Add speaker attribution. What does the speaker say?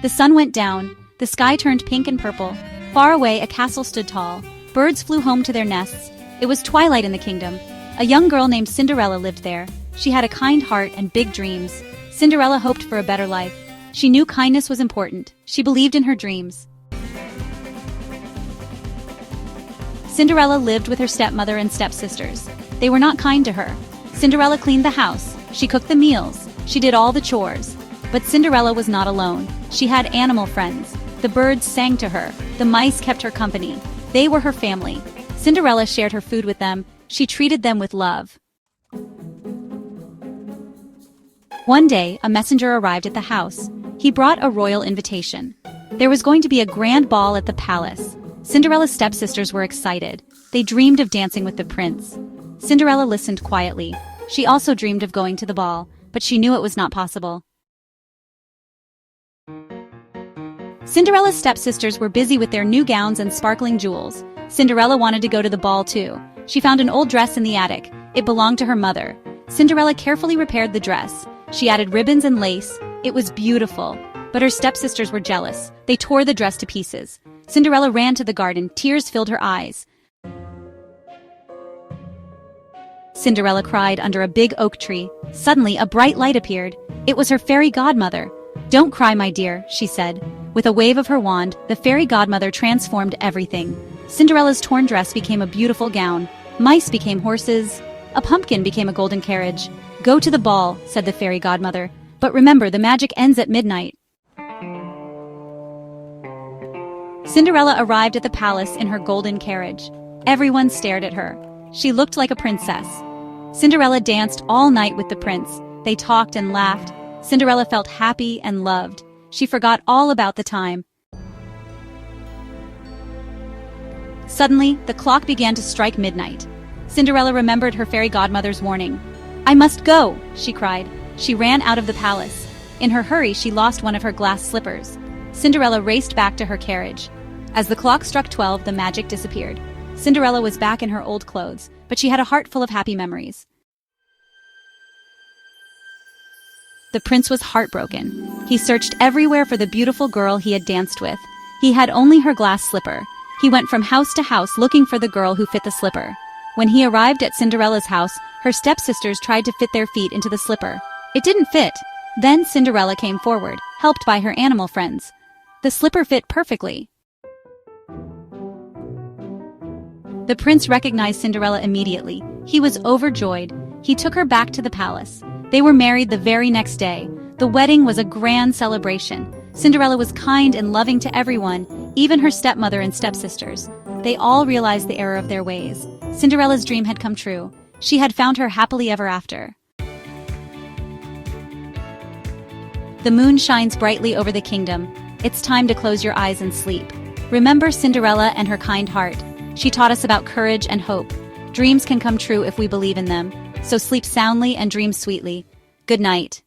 Speaker 1: The sun went down, the sky turned pink and purple. Far away, a castle stood tall. Birds flew home to their nests. It was twilight in the kingdom. A young girl named Cinderella lived there. She had a kind heart and big dreams. Cinderella hoped for a better life. She knew kindness was important. She believed in her dreams. Cinderella lived with her stepmother and stepsisters. They were not kind to her. Cinderella cleaned the house. She cooked the meals. She did all the chores. But Cinderella was not alone. She had animal friends. The birds sang to her. The mice kept her company. They were her family. Cinderella shared her food with them. She treated them with love. One day, a messenger arrived at the house. He brought a royal invitation. There was going to be a grand ball at the palace. Cinderella's stepsisters were excited. They dreamed of dancing with the prince. Cinderella listened quietly. She also dreamed of going to the ball, but she knew it was not possible. Cinderella's stepsisters were busy with their new gowns and sparkling jewels. Cinderella wanted to go to the ball too. She found an old dress in the attic. It belonged to her mother. Cinderella carefully repaired the dress. She added ribbons and lace. It was beautiful. But her stepsisters were jealous. They tore the dress to pieces. Cinderella ran to the garden. Tears filled her eyes. Cinderella cried under a big oak tree. Suddenly, a bright light appeared. It was her fairy godmother. "Don't cry, my dear," she said. With a wave of her wand, the fairy godmother transformed everything. Cinderella's torn dress became a beautiful gown. Mice became horses. A pumpkin became a golden carriage. "Go to the ball," said the fairy godmother. "But remember, the magic ends at midnight." Cinderella arrived at the palace in her golden carriage. Everyone stared at her. She looked like a princess. Cinderella danced all night with the prince. They talked and laughed. Cinderella felt happy and loved. She forgot all about the time. Suddenly, the clock began to strike midnight. Cinderella remembered her fairy godmother's warning. "I must go," she cried. She ran out of the palace. In her hurry, she lost one of her glass slippers. Cinderella raced back to her carriage. As the clock struck 12, the magic disappeared. Cinderella was back in her old clothes, but she had a heart full of happy memories. The prince was heartbroken. He searched everywhere for the beautiful girl he had danced with. He had only her glass slipper. He went from house to house looking for the girl who fit the slipper. When he arrived at Cinderella's house, her stepsisters tried to fit their feet into the slipper. It didn't fit. Then Cinderella came forward, helped by her animal friends. The slipper fit perfectly. The prince recognized Cinderella immediately. He was overjoyed. He took her back to the palace. They were married the very next day. The wedding was a grand celebration. Cinderella was kind and loving to everyone, even her stepmother and stepsisters. They all realized the error of their ways. Cinderella's dream had come true. She had found her happily ever after. The moon shines brightly over the kingdom. It's time to close your eyes and sleep. Remember Cinderella and her kind heart. She taught us about courage and hope. Dreams can come true if we believe in them. So sleep soundly and dream sweetly. Good night.